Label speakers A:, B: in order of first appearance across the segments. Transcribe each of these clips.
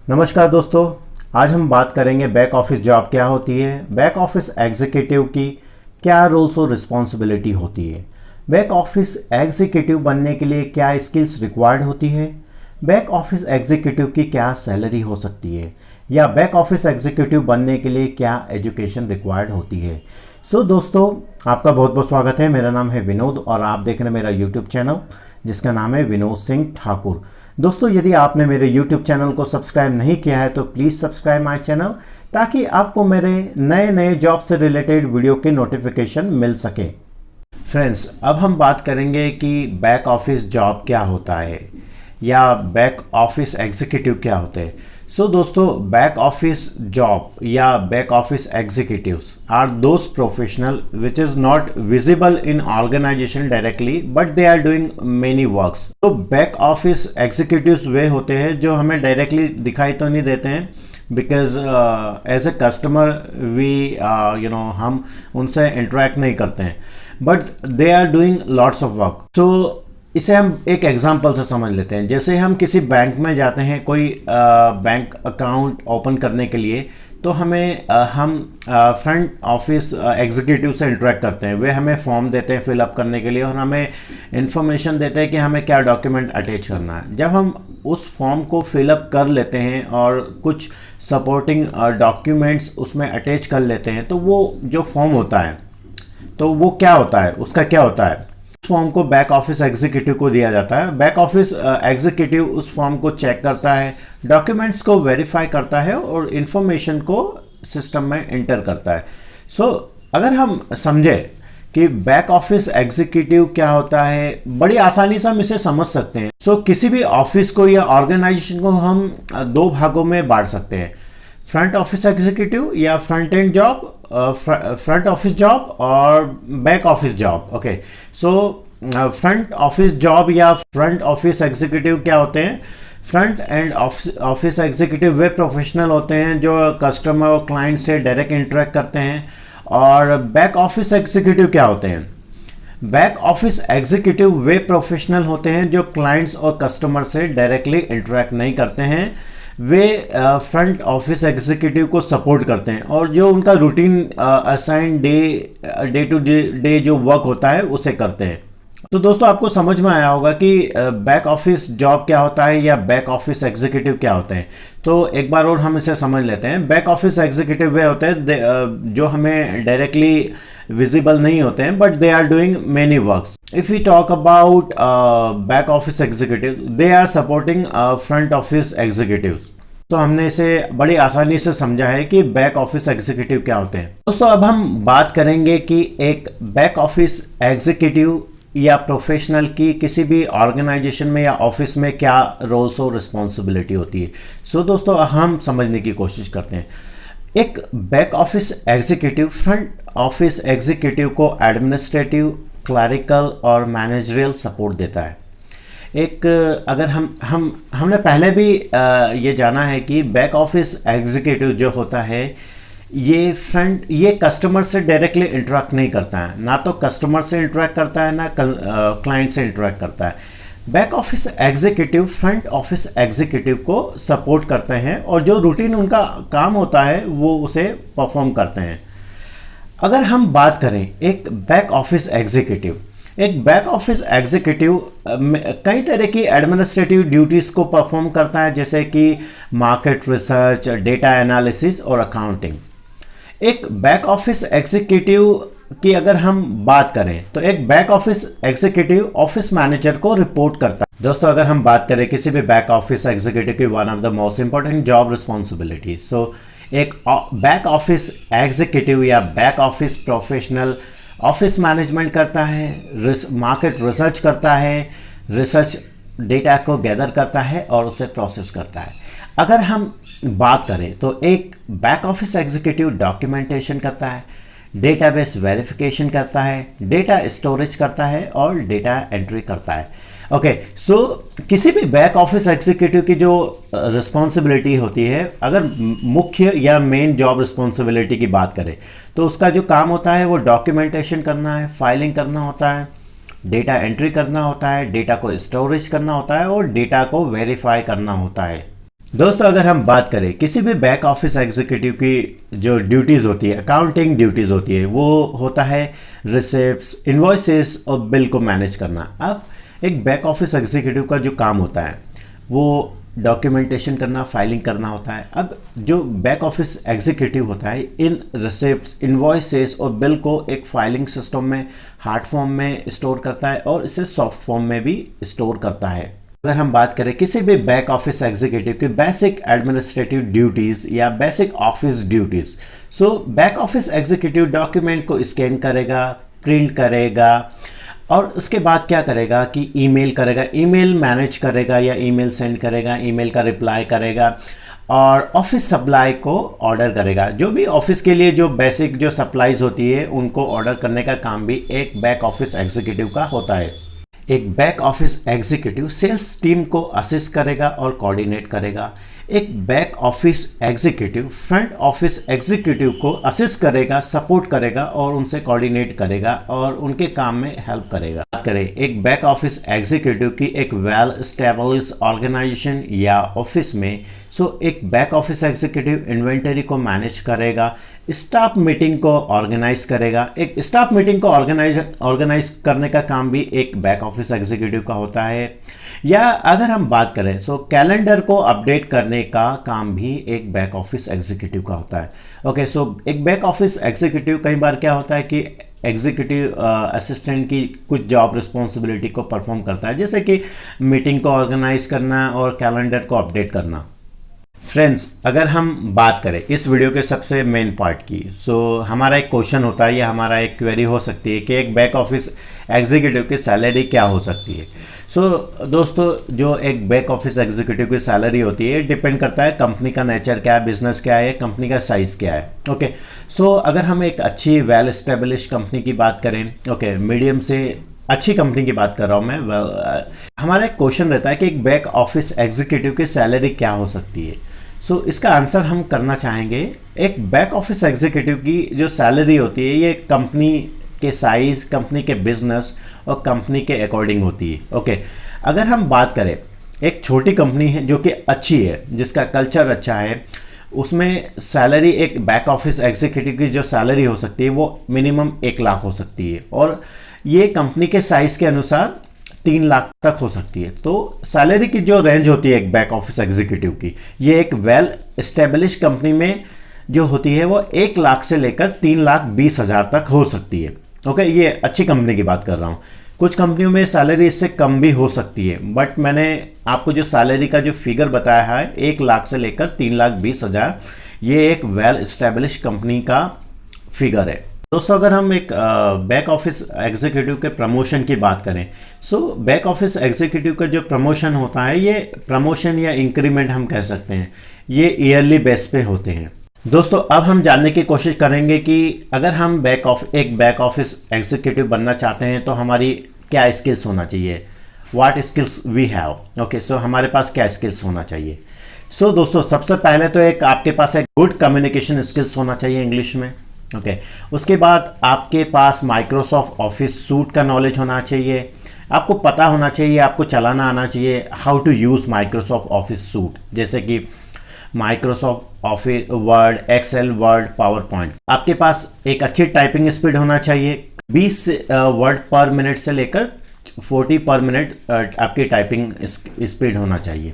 A: नमस्कार दोस्तों। आज हम बात करेंगे बैक ऑफिस जॉब क्या होती है, बैक ऑफिस एग्जीक्यूटिव की क्या रोल्स और रिस्पॉन्सिबिलिटी होती है, बैक ऑफिस एग्जीक्यूटिव बनने के लिए क्या स्किल्स रिक्वायर्ड होती है, बैक ऑफिस एग्जीक्यूटिव की क्या सैलरी हो सकती है, या बैक ऑफिस एग्जीक्यूटिव बनने के लिए क्या एजुकेशन रिक्वायर्ड होती है। दोस्तों, आपका बहुत बहुत स्वागत है। मेरा नाम है विनोद और आप देख रहे हैं मेरा यूट्यूब चैनल जिसका नाम है विनोद सिंह ठाकुर। दोस्तों, यदि आपने मेरे यूट्यूब चैनल को सब्सक्राइब नहीं किया है तो प्लीज़ सब्सक्राइब माय चैनल, ताकि आपको मेरे नए नए जॉब से रिलेटेड वीडियो के नोटिफिकेशन मिल सके। फ्रेंड्स, अब हम बात करेंगे कि बैक ऑफिस जॉब क्या होता है या बैक ऑफिस एग्जीक्यूटिव क्या होते हैं। दोस्तों, बैक ऑफिस जॉब या back office executives are those professional which is not visible in organisation directly but they are doing many works. तो बैक ऑफिस एग्जीक्यूटिव्स वे होते हैं जो हमें डायरेक्टली दिखाई तो नहीं देते हैं, because as a customer we हम उनसे इंटरेक्ट नहीं करते हैं, but they are doing lots of work. इसे हम एक एग्जांपल से समझ लेते हैं। जैसे हम किसी बैंक में जाते हैं कोई बैंक अकाउंट ओपन करने के लिए, तो हम फ्रंट ऑफिस एग्जीक्यूटिव से इंटरेक्ट करते हैं। वे हमें फॉर्म देते हैं फिलअप करने के लिए और हमें इंफॉर्मेशन देते हैं कि हमें क्या डॉक्यूमेंट अटैच करना है। जब हम उस फॉर्म को फिलअप कर लेते हैं और कुछ सपोर्टिंग डॉक्यूमेंट्स उसमें अटैच कर लेते हैं, तो वो जो फॉर्म होता है तो वो क्या होता है, उसका क्या होता है, फॉर्म को बैक ऑफिस एग्जीक्यूटिव को दिया जाता है। बैक ऑफिस एग्जीक्यूटिव उस फॉर्म को चेक करता है, डॉक्यूमेंट्स को वेरीफाई करता है और इंफॉर्मेशन को सिस्टम में एंटर करता है। अगर हम समझे कि बैक ऑफिस एग्जीक्यूटिव क्या होता है, बड़ी आसानी से हम इसे समझ सकते हैं। किसी भी ऑफिस को या ऑर्गेनाइजेशन को हम दो भागों में बांट सकते हैं, फ्रंट ऑफिस एग्जीक्यूटिव या front end job, front office job और back office job. Okay, front office job या फ्रंट ऑफिस एग्जीक्यूटिव क्या होते हैं? फ्रंट एंड ऑफिस एग्जीक्यूटिव वे प्रोफेशनल होते हैं जो कस्टमर और क्लाइंट से डायरेक्ट इंटरेक्ट करते हैं। और बैक ऑफिस एग्जीक्यूटिव क्या होते हैं? बैक ऑफिस एग्जीक्यूटिव वे प्रोफेशनल होते हैं जो क्लाइंट्स और कस्टमर से डायरेक्टली इंटरेक्ट नहीं करते हैं। वे फ्रंट ऑफिस एग्जीक्यूटिव को सपोर्ट करते हैं और जो उनका routine assign day to day जो वर्क होता है उसे करते हैं। तो दोस्तों, आपको समझ में आया होगा कि बैक ऑफिस जॉब क्या होता है या बैक ऑफिस एग्जीक्यूटिव क्या होते हैं। तो एक बार और हम इसे समझ लेते हैं। बैक ऑफिस एग्जीक्यूटिव वे होते हैं जो हमें डायरेक्टली विजिबल नहीं होते हैं, but they are doing many works. If we talk about back office executive, they are supporting front office executive. तो हमने इसे बड़ी आसानी से समझा है कि बैक ऑफिस एग्जीक्यूटिव क्या होते हैं। दोस्तों, अब हम बात करेंगे कि एक बैक ऑफिस एग्जीक्यूटिव या प्रोफेशनल की किसी भी ऑर्गेनाइजेशन में या ऑफिस में क्या रोल्स और रिस्पॉन्सिबिलिटी होती है। दोस्तों, हम समझने की कोशिश करते हैं। एक back office executive front office executive को एडमिनिस्ट्रेटिव, क्लरिकल और मैनेजरियल सपोर्ट देता है। अगर हमने पहले भी ये जाना है कि बैक ऑफिस एग्जीक्यूटिव जो होता है ये कस्टमर से डायरेक्टली इंटरेक्ट नहीं करता है, ना तो कस्टमर से इंटरेक्ट करता है ना क्लाइंट से इंटरेक्ट करता है। Back office executive front office executive को सपोर्ट करते हैं और जो रूटीन उनका काम होता है वो उसे परफॉर्म करते हैं। अगर हम बात करें एक बैक ऑफिस एग्जीक्यूटिव कई तरह की एडमिनिस्ट्रेटिव ड्यूटीज़ को परफॉर्म करता है, जैसे कि मार्केट रिसर्च, डेटा एनालिसिस और अकाउंटिंग। एक बैक ऑफिस एग्जीक्यूटिव की अगर हम बात करें तो एक back office executive office manager को रिपोर्ट करता है। दोस्तों, अगर हम बात करें किसी भी बैक ऑफिस एग्जीक्यूटिव की one of the most important job responsibility, एक बैक ऑफिस एग्जीक्यूटिव या back office professional office management करता है, मार्केट रिसर्च करता है, रिसर्च डेटा को गैदर करता है और उसे प्रोसेस करता है। अगर हम बात करें तो एक बैक ऑफिस एग्जीक्यूटिव डॉक्यूमेंटेशन करता है, डेटाबेस वेरिफिकेशन करता है, डेटा स्टोरेज करता है और डेटा एंट्री करता है। ओके, किसी भी बैक ऑफिस एग्जीक्यूटिव की जो रिस्पॉन्सिबिलिटी होती है, अगर मुख्य या मेन जॉब रिस्पॉन्सिबिलिटी की बात करें तो उसका जो काम होता है वो डॉक्यूमेंटेशन करना है, फाइलिंग करना होता है, डेटा एंट्री करना होता है, डेटा को स्टोरेज करना होता है और डेटा को वेरीफाई करना होता है। दोस्तों अगर हम बात करें किसी भी बैक ऑफिस एग्जीक्यूटिव की जो ड्यूटीज़ होती है, अकाउंटिंग ड्यूटीज़ होती है, वो होता है रिसिप्ट्स, इन्वॉइसेस और बिल को मैनेज करना। अब एक बैक ऑफिस एग्जीक्यूटिव का जो काम होता है वो डॉक्यूमेंटेशन करना, फाइलिंग करना होता है। अब जो बैक ऑफिस एग्जीक्यूटिव होता है इन रिसिप्ट्स, इन्वॉइसेस और बिल को एक फाइलिंग सिस्टम में हार्ड फॉर्म में स्टोर करता है और इसे सॉफ्ट फॉर्म में भी स्टोर करता है। अगर हम बात करें किसी भी बैक ऑफिस एग्जीक्यूटिव की बेसिक एडमिनिस्ट्रेटिव ड्यूटीज़ या basic office duties, so back office executive document को स्कैन करेगा, प्रिंट करेगा और उसके बाद क्या करेगा कि ईमेल करेगा, ईमेल मैनेज करेगा या ईमेल सेंड करेगा, ईमेल का रिप्लाई करेगा और ऑफिस सप्लाई को ऑर्डर करेगा। जो भी ऑफिस के लिए जो बेसिक जो सप्लाईज होती है उनको ऑर्डर करने का काम भी एक बैक ऑफिस एग्जीक्यूटिव का होता है। एक back office executive sales team को असिस्ट करेगा और कोऑर्डिनेट करेगा। एक back office executive front office executive को असिस्ट करेगा, सपोर्ट करेगा और उनसे कोऑर्डिनेट करेगा और उनके काम में हेल्प करेगा। बात करें एक बैक ऑफिस एग्जीक्यूटिव की एक वेल एस्टैब्लिश्ड ऑर्गेनाइजेशन या ऑफिस में, सो एक बैक ऑफिस एग्जीक्यूटिव इन्वेंटरी को मैनेज करेगा, स्टाफ मीटिंग को ऑर्गेनाइज करेगा। एक स्टाफ मीटिंग को ऑर्गेनाइज करने का काम भी एक बैक ऑफिस एग्जीक्यूटिव का होता है। या अगर हम बात करें सो कैलेंडर को अपडेट करने का काम भी एक बैक ऑफिस एग्जीक्यूटिव का होता है। ओके, सो एक बैक ऑफिस एग्जीक्यूटिव कई बार क्या होता है कि एग्जीक्यूटिव असिस्टेंट की कुछ जॉब रिस्पॉन्सिबिलिटी को परफॉर्म करता है, जैसे कि मीटिंग को ऑर्गेनाइज करना और कैलेंडर को अपडेट करना। फ्रेंड्स, अगर हम बात करें इस वीडियो के सबसे मेन पार्ट की, सो हमारा एक क्वेश्चन होता है या हमारा एक क्वेरी हो सकती है कि एक बैक ऑफिस एग्जीक्यूटिव की सैलरी क्या हो सकती है। सो दोस्तों, जो एक बैक ऑफिस एग्जीक्यूटिव की सैलरी होती है डिपेंड करता है कंपनी का नेचर क्या है, बिजनेस क्या है, कंपनी का साइज़ क्या है। ओके, सो अगर हम एक अच्छी वेल एस्टेब्लिश कंपनी की बात करें, ओके, मीडियम से अच्छी कंपनी की बात कर रहा हूँ मैं, हमारा एक क्वेश्चन रहता है कि एक बैक ऑफिस एग्जीक्यूटिव की सैलरी क्या हो सकती है। सो इसका आंसर हम करना चाहेंगे, एक बैक ऑफिस एग्जीक्यूटिव की जो सैलरी होती है ये कंपनी के साइज़, कंपनी के बिजनेस और कंपनी के अकॉर्डिंग होती है। ओके, अगर हम बात करें एक छोटी कंपनी है जो कि अच्छी है, जिसका कल्चर अच्छा है, उसमें सैलरी एक बैक ऑफिस एग्जीक्यूटिव की जो सैलरी हो सकती है वो मिनिमम 1 लाख हो सकती है और ये कंपनी के साइज़ के अनुसार 3 लाख तक हो सकती है। तो सैलरी की जो रेंज होती है एक बैक ऑफिस एग्जीक्यूटिव की, ये एक वेल एस्टेब्लिश कंपनी में जो होती है वो 1 लाख से लेकर 3,20,000 तक हो सकती है। ओके, ये अच्छी कंपनी की बात कर रहा हूँ। कुछ कंपनियों में सैलरी इससे कम भी हो सकती है, बट मैंने आपको जो सैलरी का जो फिगर बताया है 1 लाख से लेकर 3,20,000, ये एक वेल एस्टेब्लिश कंपनी का फिगर है। दोस्तों, अगर हम एक बैक ऑफिस एग्जीक्यूटिव के प्रमोशन की बात करें, सो बैक ऑफिस एग्जीक्यूटिव का जो प्रमोशन होता है, ये प्रमोशन या इंक्रीमेंट हम कह सकते हैं, ये ईयरली बेस पे होते हैं। दोस्तों, अब हम जानने की कोशिश करेंगे कि अगर हम एक बैक ऑफिस एग्जीक्यूटिव बनना चाहते हैं तो हमारी क्या स्किल्स होना चाहिए, what skills we have. Okay, so हमारे पास क्या स्किल्स होना चाहिए। सो दोस्तों, सबसे पहले तो एक आपके पास एक गुड कम्युनिकेशन स्किल्स होना चाहिए इंग्लिश में। ओके, उसके बाद आपके पास माइक्रोसॉफ्ट ऑफिस सूट का नॉलेज होना चाहिए, आपको पता होना चाहिए, आपको चलाना आना चाहिए how to use Microsoft office suite, जैसे कि Microsoft office word, Excel, word, PowerPoint. आपके पास एक अच्छी टाइपिंग स्पीड होना चाहिए, 20 वर्ड पर मिनट से लेकर 40 पर मिनट आपकी टाइपिंग स्पीड होना चाहिए।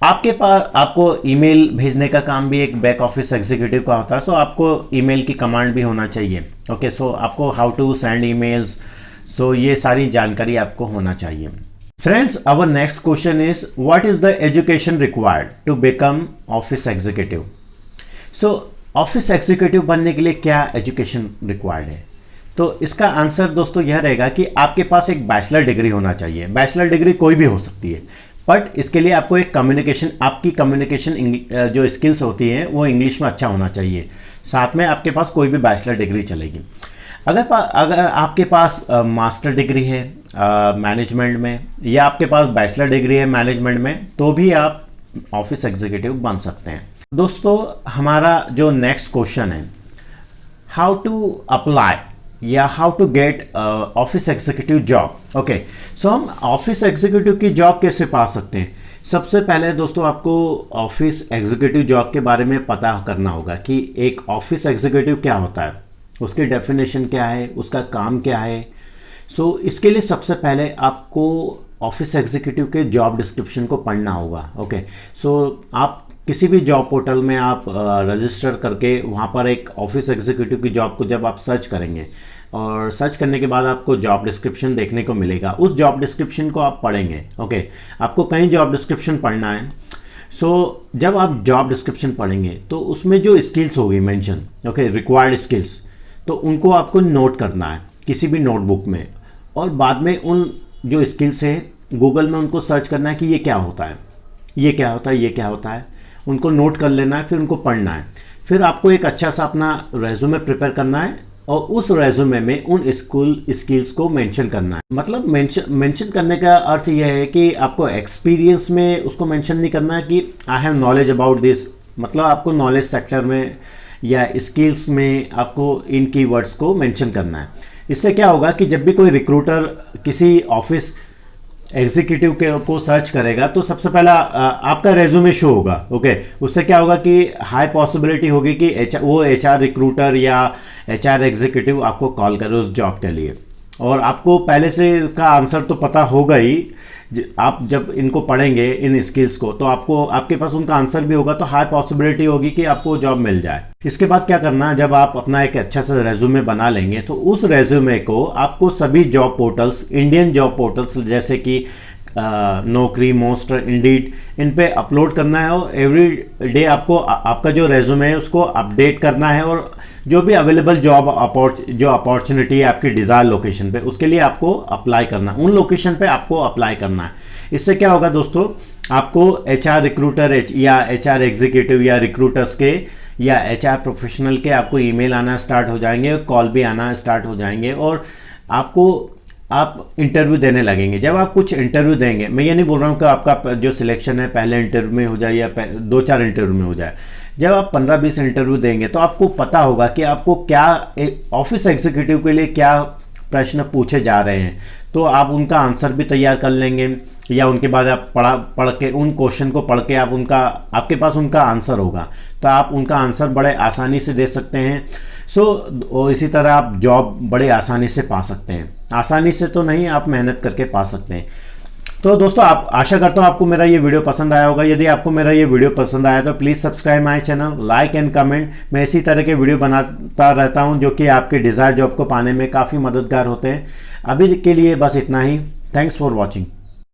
A: आपके पास आपको ईमेल भेजने का काम भी एक बैक ऑफिस एग्जीक्यूटिव का होता है, सो आपको ईमेल की कमांड भी होना चाहिए। ओके, सो आपको how to send emails, so ये सारी जानकारी आपको होना चाहिए। Friends, our next question is what is the education required to become office executive. So office executive बनने के लिए क्या एजुकेशन रिक्वायर्ड है, तो इसका आंसर दोस्तों यह रहेगा कि आपके पास एक बैचलर डिग्री होना चाहिए। बैचलर डिग्री कोई भी हो सकती है, बट इसके लिए आपको एक आपकी कम्युनिकेशन जो स्किल्स होती हैं वो इंग्लिश में अच्छा होना चाहिए। साथ में आपके पास कोई भी बैचलर डिग्री चलेगी। अगर आपके पास मास्टर डिग्री है मैनेजमेंट में या आपके पास बैचलर डिग्री है मैनेजमेंट में, तो भी आप ऑफिस एग्जीक्यूटिव बन सकते हैं। दोस्तों, हमारा जो नेक्स्ट क्वेश्चन है, हाउ टू अप्लाई या how to get office executive job. Okay, so हम ऑफिस एग्जीक्यूटिव की जॉब कैसे पा सकते हैं। सबसे पहले दोस्तों आपको ऑफिस एग्जीक्यूटिव जॉब के बारे में पता करना होगा कि एक ऑफिस एग्जीक्यूटिव क्या होता है, उसकी डेफिनेशन क्या है, उसका काम क्या है। इसके लिए सबसे पहले आपको ऑफिस एग्जीक्यूटिव के जॉब डिस्क्रिप्शन को पढ़ना होगा। ओके, आप किसी भी जॉब पोर्टल में आप रजिस्टर करके वहाँ पर एक ऑफिस एग्जीक्यूटिव की जॉब को जब आप सर्च करेंगे और सर्च करने के बाद आपको जॉब डिस्क्रिप्शन देखने को मिलेगा। उस जॉब डिस्क्रिप्शन को आप पढ़ेंगे। ओके, आपको कहीं जॉब डिस्क्रिप्शन पढ़ना है। जब आप जॉब डिस्क्रिप्शन पढ़ेंगे तो उसमें जो स्किल्स होगी मेंशन, ओके, रिक्वायर्ड स्किल्स, तो उनको आपको नोट करना है किसी भी नोटबुक में, और बाद में उन जो स्किल्स है गूगल में उनको सर्च करना है कि ये क्या होता है, ये क्या होता है, ये क्या होता है, उनको नोट कर लेना है, फिर उनको पढ़ना है। फिर आपको एक अच्छा सा अपना रेज्यूमे प्रिपेयर करना है और उस रेज्यूमे में उन स्किल्स को मेंशन करना है। मतलब मेंशन करने का अर्थ यह है कि आपको एक्सपीरियंस में उसको मेंशन नहीं करना है कि I have knowledge about this, मतलब आपको नॉलेज सेक्टर में या स्किल्स में आपको इन कीवर्ड्स को मेंशन करना है। इससे क्या होगा कि जब भी कोई रिक्रूटर किसी ऑफिस एग्जीक्यूटिव को सर्च करेगा तो सबसे पहला आपका रेज्यूमे शो होगा। ओके, उससे क्या होगा कि हाई पॉसिबिलिटी होगी कि वो एचआर रिक्रूटर या एचआर एग्जीक्यूटिव आपको कॉल करे उस जॉब के लिए, और आपको पहले से का आंसर तो पता होगा ही। आप जब इनको पढ़ेंगे इन स्किल्स को तो आपके पास उनका आंसर भी होगा, तो हाई पॉसिबिलिटी होगी कि आपको जॉब मिल जाए। इसके बाद क्या करना है, जब आप अपना एक अच्छा सा रेज्यूमे बना लेंगे तो उस रेज्यूमे को आपको सभी job portals, Indian job portals जैसे कि नौकरी, मोस्टर, इंडीड, इन पे अपलोड करना है और एवरी डे आपको आपका जो रेज्यूमे है उसको अपडेट करना है, और जो भी अवेलेबल जो अपॉर्चुनिटी है आपकी डिज़ायर लोकेशन पे, उसके लिए आपको अप्लाई करना, उन लोकेशन पे आपको अप्लाई करना है। इससे क्या होगा दोस्तों, आपको एचआर रिक्रूटर या एचआर एग्जीक्यूटिव या रिक्रूटर्स के या एचआर प्रोफेशनल के आपको ईमेल आना स्टार्ट हो जाएंगे, कॉल भी आना स्टार्ट हो जाएंगे, और आप इंटरव्यू देने लगेंगे। जब आप कुछ इंटरव्यू देंगे, मैं ये नहीं बोल रहा हूँ कि आपका जो सिलेक्शन है पहले इंटरव्यू में हो जाए या 2-4 इंटरव्यू में हो जाए। जब आप 15-20 इंटरव्यू देंगे तो आपको पता होगा कि आपको क्या ऑफिस एग्जीक्यूटिव के लिए क्या प्रश्न पूछे जा रहे हैं, तो आप उनका आंसर भी तैयार कर लेंगे, या उनके बाद आप पढ़ के उन क्वेश्चन को पढ़ के आपके पास उनका आंसर होगा, तो आप उनका आंसर बड़े आसानी से दे सकते हैं। इसी तरह आप जॉब बड़े आसानी से पा सकते हैं। आसानी से तो नहीं, आप मेहनत करके पा सकते हैं। तो दोस्तों, आप आशा करता हूँ आपको मेरा ये वीडियो पसंद आया होगा। यदि आपको मेरा ये वीडियो पसंद आया तो please subscribe my channel, like and comment. मैं इसी तरह के वीडियो बनाता रहता हूँ जो कि आपके डिज़ायर जॉब को पाने में काफ़ी मददगार होते हैं। अभी के लिए बस इतना ही। Thanks for watching.